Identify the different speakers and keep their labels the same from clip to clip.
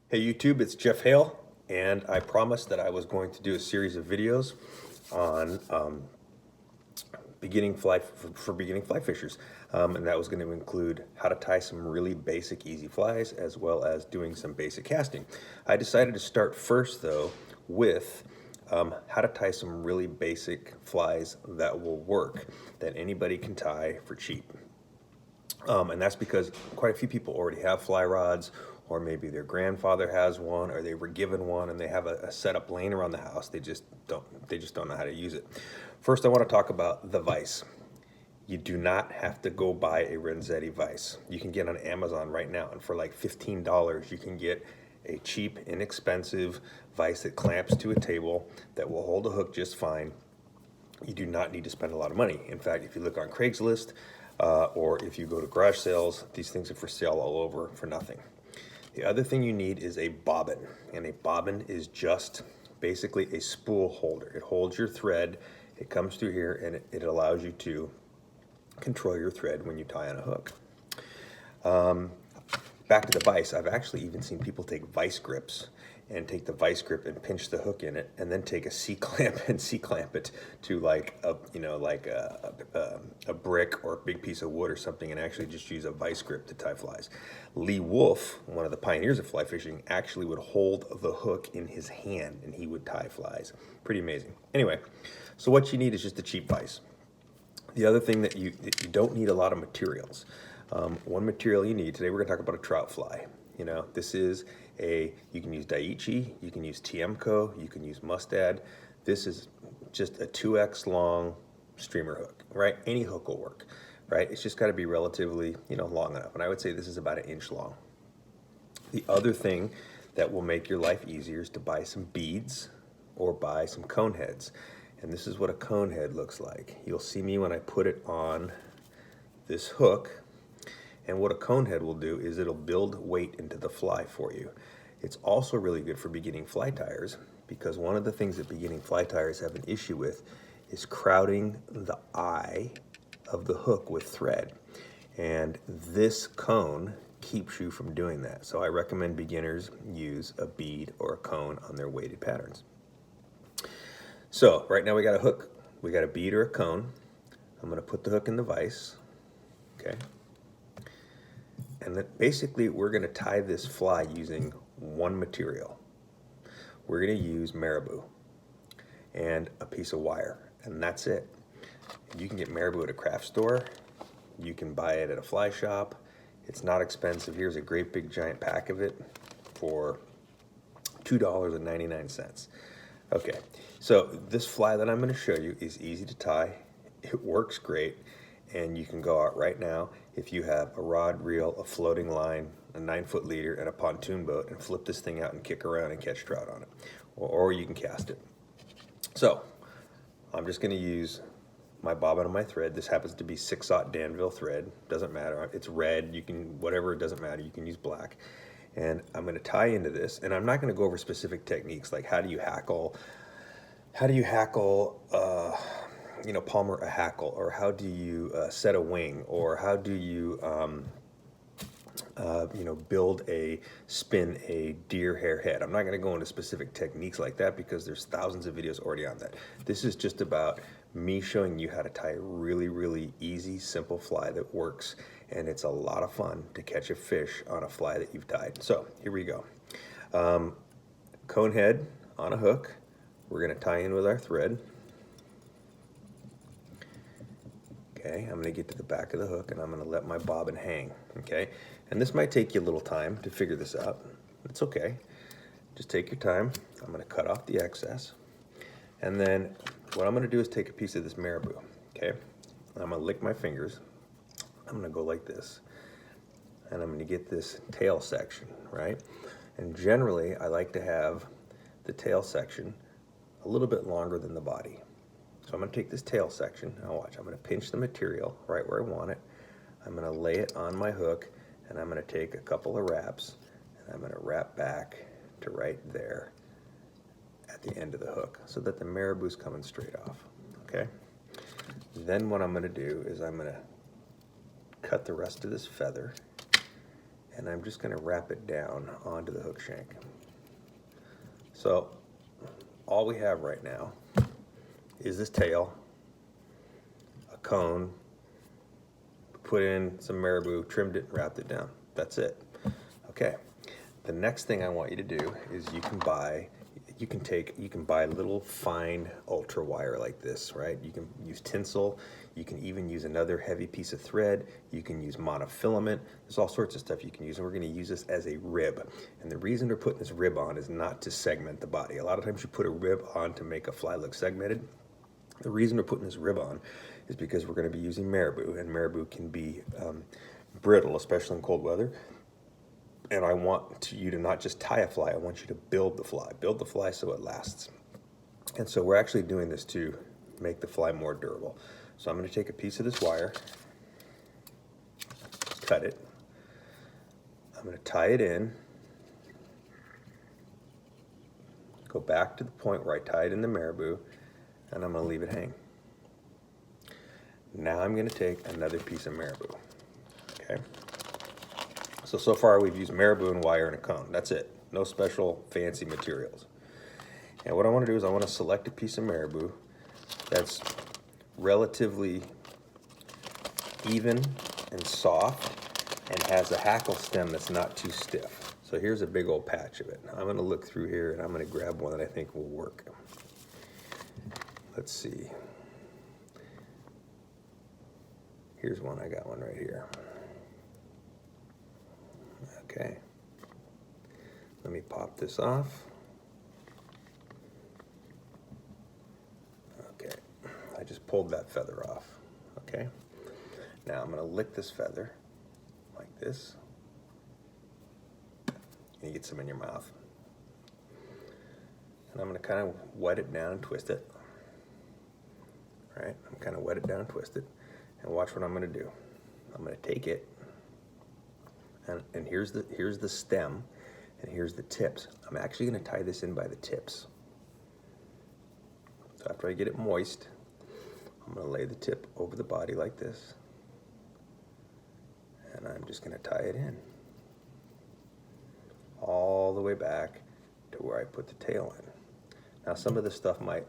Speaker 1: Hey YouTube, it's Jeff Hale, and I promised that I was going to do a series of videos on beginning fly for beginning fly fishers, and that was going to include how to tie some really basic easy flies as well as doing some basic casting. I decided to start first though with how to tie some really basic flies that will work, that anybody can tie for cheap. And that's because quite a few people already have fly rods, or maybe their grandfather has one, or they were given one and they have a setup laying around the house. They just don't know how to use it. First, I want to talk about the vise. You do not have to go buy a Renzetti vise. You can get on Amazon right now, and for like $15, you can get a cheap, inexpensive vise that clamps to a table that will hold a hook just fine. You do not need to spend a lot of money. In fact, if you look on Craigslist or if you go to garage sales, these things are for sale all over for nothing. The other thing you need is a bobbin, and a bobbin is just basically a spool holder. It holds your thread, it comes through here, and it allows you to control your thread when you tie on a hook. Back to the vise, I've actually even seen people take vise grips and take the vice grip and pinch the hook in it, and then take a C-clamp and C-clamp it to like a a brick or a big piece of wood or something, and actually just use a vice grip to tie flies. Lee Wolf, one of the pioneers of fly fishing, actually would hold the hook in his hand and he would tie flies. Pretty amazing. Anyway, so what you need is just a cheap vise. The other thing that you don't need a lot of materials. One material you need, today we're going to talk about a trout fly. You know, this is you can use Daiichi, you can use Tiemco, you can use Mustad. This is just a 2x long streamer hook, right? Any hook will work, right? It's just got to be relatively, long enough. And I would say this is about 1 inch long. The other thing that will make your life easier is to buy some beads or buy some cone heads. And this is what a cone head looks like. You'll see me when I put it on this hook. And what a cone head will do is it'll build weight into the fly for you. It's also really good for beginning fly tyers, because one of the things that beginning fly tyers have an issue with is crowding the eye of the hook with thread. And this cone keeps you from doing that. So I recommend beginners use a bead or a cone on their weighted patterns. So right now we got a hook, we got a bead or a cone. I'm going to put the hook in the vise, okay? And then basically we're going to tie this fly using one material. We're going to use marabou and a piece of wire, and that's it. You can get marabou at a craft store. You can buy it at a fly shop. It's not expensive. Here's a great big giant pack of it for $2.99. Okay, so this fly that I'm going to show you is easy to tie. It works great, and you can go out right now if you have a rod, reel, a floating line, a 9-foot leader, and a pontoon boat, and flip this thing out and kick around and catch trout on it, or you can cast it. So I'm just going to use my bobbin and my thread. This happens to be 6/0 Danville thread. Doesn't matter. It's red. You can, whatever, it doesn't matter. You can use black. And I'm going to tie into this, and I'm not going to go over specific techniques like how do you hackle, palmer a hackle, or how do you set a wing, or how do you spin a deer hair head. I'm not going to go into specific techniques like that because there's thousands of videos already on that. This is just about me showing you how to tie a really, really easy, simple fly that works, and it's a lot of fun to catch a fish on a fly that you've tied. So here we go. Cone head on a hook. We're going to tie in with our thread. Okay, I'm going to get to the back of the hook and I'm going to let my bobbin hang, okay? And this might take you a little time to figure this out. It's okay. Just take your time. I'm going to cut off the excess. And then what I'm going to do is take a piece of this marabou, okay? I'm going to lick my fingers. I'm going to go like this. And I'm going to get this tail section, right? And generally, I like to have the tail section a little bit longer than the body. So I'm going to take this tail section, now watch, I'm going to pinch the material right where I want it. I'm going to lay it on my hook, and I'm going to take a couple of wraps, and I'm going to wrap back to right there at the end of the hook so that the marabou's coming straight off, okay? Then what I'm going to do is I'm going to cut the rest of this feather, and I'm just going to wrap it down onto the hook shank. So all we have right now is this tail, a cone, put in some marabou, trimmed it, and wrapped it down. That's it. Okay. The next thing I want you to do is you can buy little fine ultra wire like this, right? You can use tinsel. You can even use another heavy piece of thread. You can use monofilament. There's all sorts of stuff you can use, and we're going to use this as a rib. And the reason we're putting this rib on is not to segment the body. A lot of times you put a rib on to make a fly look segmented. The reason we're putting this rib on is because we're going to be using marabou, and marabou can be brittle, especially in cold weather. And I want you to not just tie a fly, I want you to build the fly so it lasts. And so we're actually doing this to make the fly more durable. So I'm going to take a piece of this wire, cut it, I'm going to tie it in, go back to the point where I tied in the marabou, and I'm going to leave it hang. Now I'm going to take another piece of marabou, okay? So far we've used marabou and wire and a cone. That's it. No special fancy materials. And what I want to do is I want to select a piece of marabou that's relatively even and soft and has a hackle stem that's not too stiff. So here's a big old patch of it. I'm going to look through here and I'm going to grab one that I think will work. Let's see. Here's one. I got one right here. Okay, let me pop this off. Okay, I just pulled that feather off. Okay, now I'm going to lick this feather like this. And you get some in your mouth. And I'm going to kind of wet it down and twist it. All right, I'm kind of wet it down and twist it. And watch what I'm going to do. I'm going to take it. And here's the stem, and here's the tips. I'm actually going to tie this in by the tips. So after I get it moist, I'm going to lay the tip over the body like this, and I'm just going to tie it in all the way back to where I put the tail in. Now some of this stuff might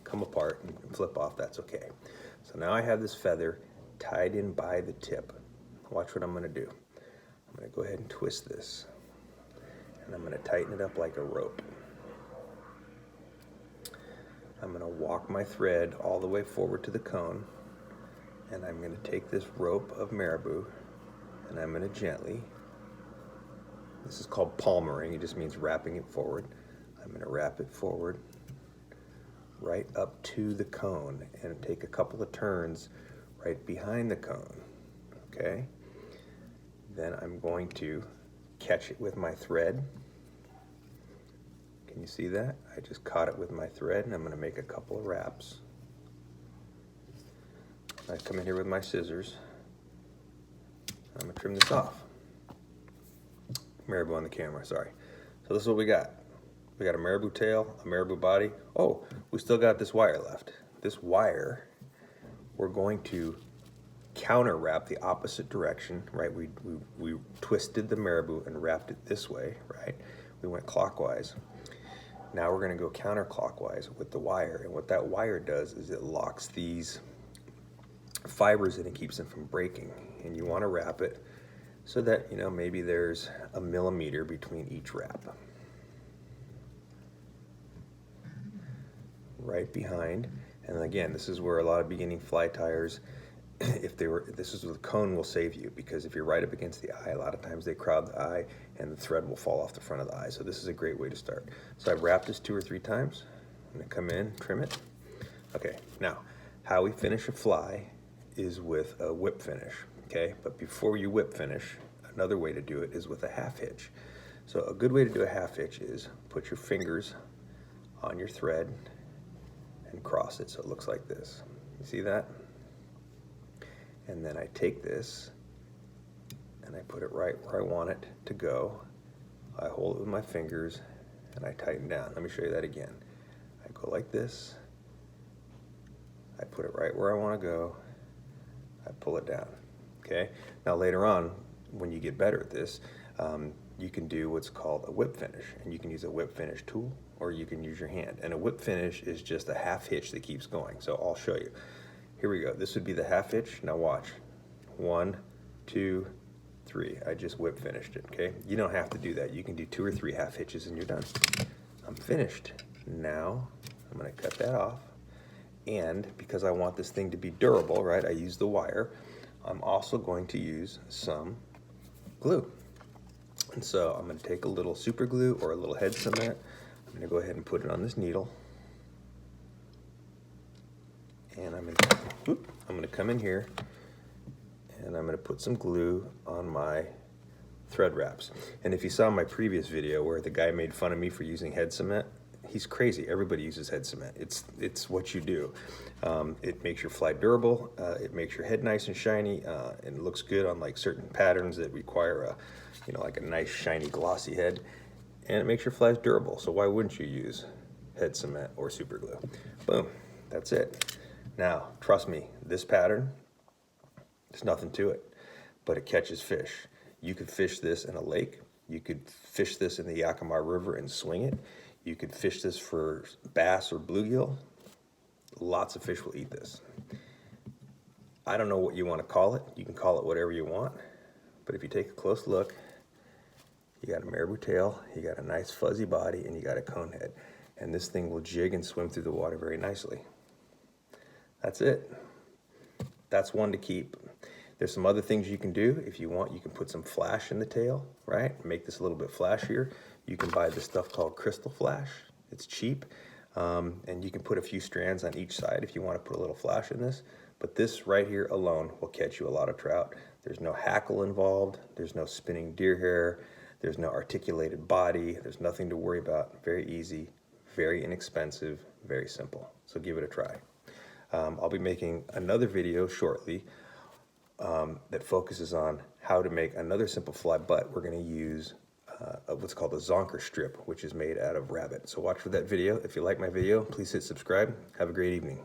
Speaker 1: come apart and flip off. That's okay. So now I have this feather tied in by the tip. Watch what I'm going to do. I'm going to go ahead and twist this, and I'm going to tighten it up like a rope. I'm going to walk my thread all the way forward to the cone, and I'm going to take this rope of marabou, and I'm going to gently, this is called palmering, it just means wrapping it forward. I'm going to wrap it forward right up to the cone and take a couple of turns right behind the cone, okay? Then I'm going to catch it with my thread. Can you see that? I just caught it with my thread, and I'm going to make a couple of wraps. I come in here with my scissors. I'm going to trim this off. Marabou on the camera, sorry. So this is what we got. We got a marabou tail, a marabou body. Oh, we still got this wire left. This wire, we're going to counter wrap the opposite direction, right? We twisted the marabou and wrapped it this way, right? We went clockwise. Now we're going to go counterclockwise with the wire, and what that wire does is it locks these fibers in and keeps them from breaking. And you want to wrap it so that, you know, maybe there's a millimeter between each wrap. Right behind, and again, this is where a lot of beginning fly tyers, this is where the cone will save you, because if you're right up against the eye, a lot of times they crowd the eye and the thread will fall off the front of the eye. So this is a great way to start. So I've wrapped this 2 or 3 times. I'm gonna come in, trim it. Okay, now how we finish a fly is with a whip finish, okay? But before you whip finish, another way to do it is with a half hitch. So a good way to do a half hitch is put your fingers on your thread and cross it so it looks like this. You see that? And then I take this and I put it right where I want it to go. I hold it with my fingers and I tighten down. Let me show you that again. I go like this. I put it right where I want to go. I pull it down. Okay? Now later on, when you get better at this, you can do what's called a whip finish, and you can use a whip finish tool or you can use your hand. And a whip finish is just a half hitch that keeps going. So I'll show you. Here we go. This would be the half hitch. Now watch. 1, 2, 3. I just whip finished it, okay? You don't have to do that. You can do 2 or 3 half hitches and you're done. I'm finished. Now I'm going to cut that off. And because I want this thing to be durable, right, I use the wire. I'm also going to use some glue. And so I'm going to take a little super glue or a little head cement. I'm going to go ahead and put it on this needle. And I'm going to come in here and I'm going to put some glue on my thread wraps. And if you saw my previous video where the guy made fun of me for using head cement, he's crazy. Everybody uses head cement. It's what you do. It makes your fly durable. It makes your head nice and shiny, and it looks good on like certain patterns that require a, like a nice shiny glossy head. And it makes your flies durable. So why wouldn't you use head cement or super glue? Boom. That's it. Now, trust me, this pattern, there's nothing to it, but it catches fish. You could fish this in a lake. You could fish this in the Yakima River and swing it. You could fish this for bass or bluegill. Lots of fish will eat this. I don't know what you want to call it. You can call it whatever you want. But if you take a close look, you got a marabou tail, you got a nice fuzzy body, and you got a cone head. And this thing will jig and swim through the water very nicely. That's it. That's one to keep. There's some other things you can do. If you want, you can put some flash in the tail, right? Make this a little bit flashier. You can buy this stuff called crystal flash. It's cheap. And you can put a few strands on each side if you want to put a little flash in this. But this right here alone will catch you a lot of trout. There's no hackle involved. There's no spinning deer hair. There's no articulated body. There's nothing to worry about. Very easy, very inexpensive, very simple. So give it a try. I'll be making another video shortly that focuses on how to make another simple fly, but we're going to use what's called a zonker strip, which is made out of rabbit. So watch for that video. If you like my video, please hit subscribe. Have a great evening.